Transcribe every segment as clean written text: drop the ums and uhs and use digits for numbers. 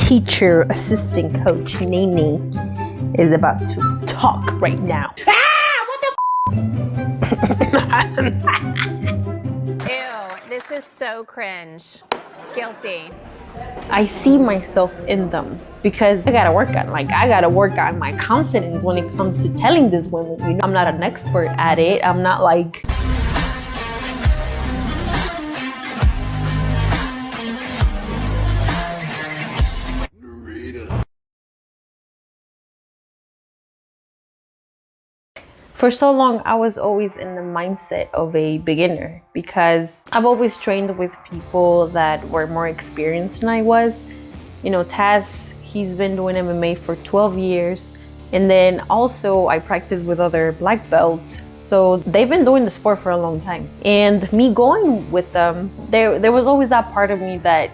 teacher, assistant coach, Naynay, is about to talk right now. Ew, this is so cringe. Guilty. I see myself in them because I gotta work on my confidence when it comes to telling these women, you know, I'm not an expert at it. I'm not like, for so long, I was always in the mindset of a beginner because I've always trained with people that were more experienced than I was. You know, Taz, he's been doing MMA for 12 years. And then also I practice with other black belts. So they've been doing the sport for a long time. And me going with them, there was always that part of me that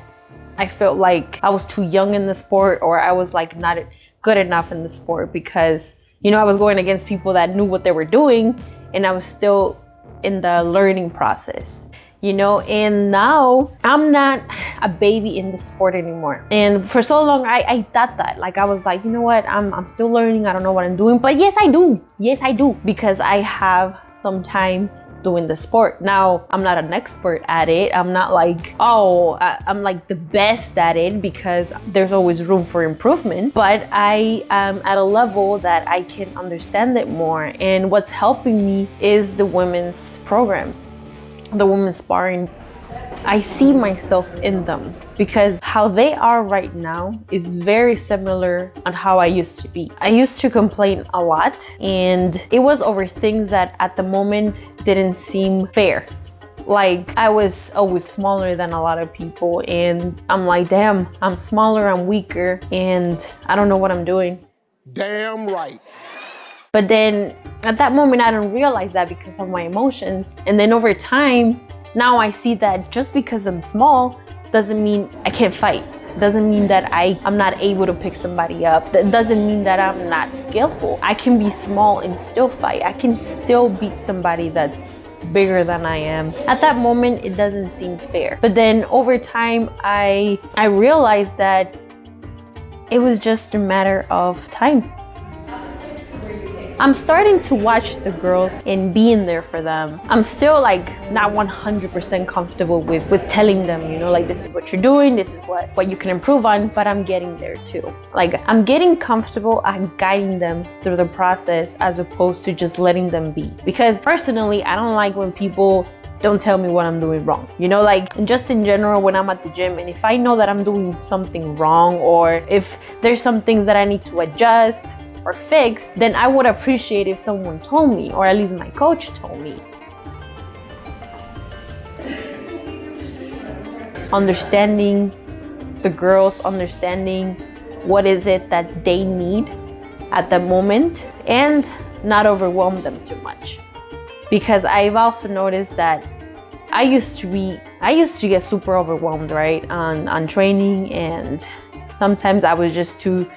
I felt like I was too young in the sport, or I was like not good enough in the sport because, you know, I was going against people that knew what they were doing and I was still in the learning process, you know, and now I'm not a baby in the sport anymore. And for so long, I thought that, like, I was like, you know what, I'm still learning. I don't know what I'm doing, but yes, I do. Yes, I do, because I have some time doing the sport. Now, I'm not an expert at it. I'm not like, oh, I'm like the best at it, because there's always room for improvement, but I am at a level that I can understand it more. And what's helping me is the women's program, the women's sparring. I see myself in them because how they are right now is very similar on how I used to be. I used to complain a lot, and it was over things that at the moment didn't seem fair. Like, I was always smaller than a lot of people, and I'm like, damn, I'm smaller, I'm weaker, and I don't know what I'm doing. Damn right. But then at that moment, I didn't realize that because of my emotions. And then over time, now I see that just because I'm small doesn't mean I can't fight. Doesn't mean that I'm not able to pick somebody up. That doesn't mean that I'm not skillful. I can be small and still fight. I can still beat somebody that's bigger than I am. At that moment, it doesn't seem fair. But then over time, I realized that it was just a matter of time. I'm starting to watch the girls and being there for them. I'm still like not 100% comfortable with telling them, you know, like, this is what you're doing, this is what you can improve on, but I'm getting there too. Like, I'm getting comfortable at guiding them through the process as opposed to just letting them be. Because personally, I don't like when people don't tell me what I'm doing wrong. You know, like, just in general, when I'm at the gym, and if I know that I'm doing something wrong, or if there's some things that I need to adjust or fix, then I would appreciate if someone told me, or at least my coach told me. Understanding the girls, understanding what is it that they need at the moment, and not overwhelm them too much. Because I've also noticed that I used to get super overwhelmed, right, on training, and sometimes I was just too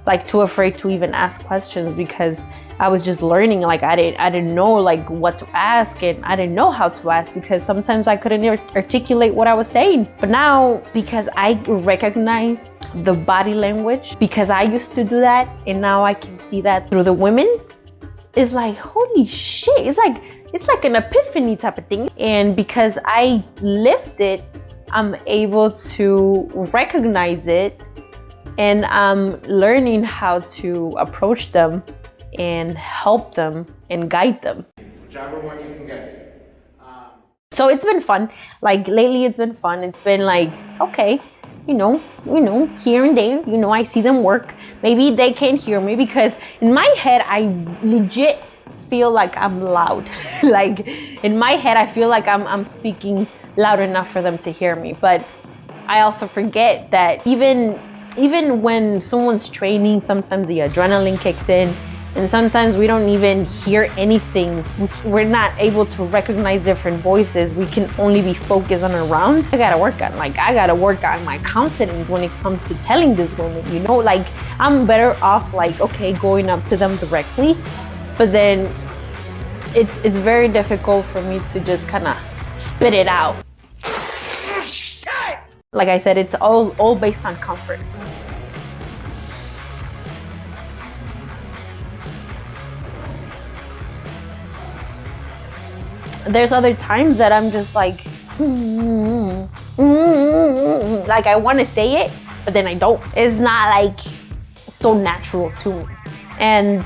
afraid to even ask questions because I was just learning. Like, I didn't know like what to ask, and I didn't know how to ask because sometimes I couldn't articulate what I was saying. But now, because I recognize the body language, because I used to do that, and now I can see that through the women, it's like, holy shit, it's like an epiphany type of thing. And because I lived it, I'm able to recognize it, and I'm learning how to approach them and help them and guide them. Whichever one you can get. So it's been fun. Like, lately it's been fun. It's been like, okay, you know, here and there, you know, I see them work. Maybe they can't hear me because in my head, I legit feel like I'm loud. Like, in my head, I feel like I'm speaking loud enough for them to hear me. But I also forget that even when someone's training, sometimes the adrenaline kicks in, and sometimes we don't even hear anything. We're not able to recognize different voices. We can only be focused on a round. I gotta work on my confidence when it comes to telling these women, you know, like, I'm better off like, okay, going up to them directly, but then it's very difficult for me to just kind of spit it out. Like I said, it's all based on comfort. there's other times that I'm just like I want to say it, but then I don't. It's not like so natural to me. And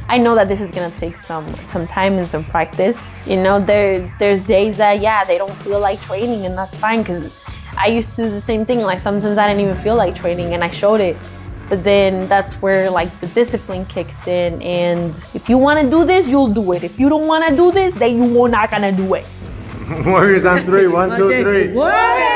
I know that this is gonna take some time and some practice. You know, there's days that, yeah, they don't feel like training, and that's fine, because I used to do the same thing. Like sometimes I didn't even feel like training and I showed it. But then that's where like the discipline kicks in, and if you wanna do this, you'll do it. If you don't wanna do this, then you're not gonna do it. Warriors on 3, 1, 2, 3. Warriors!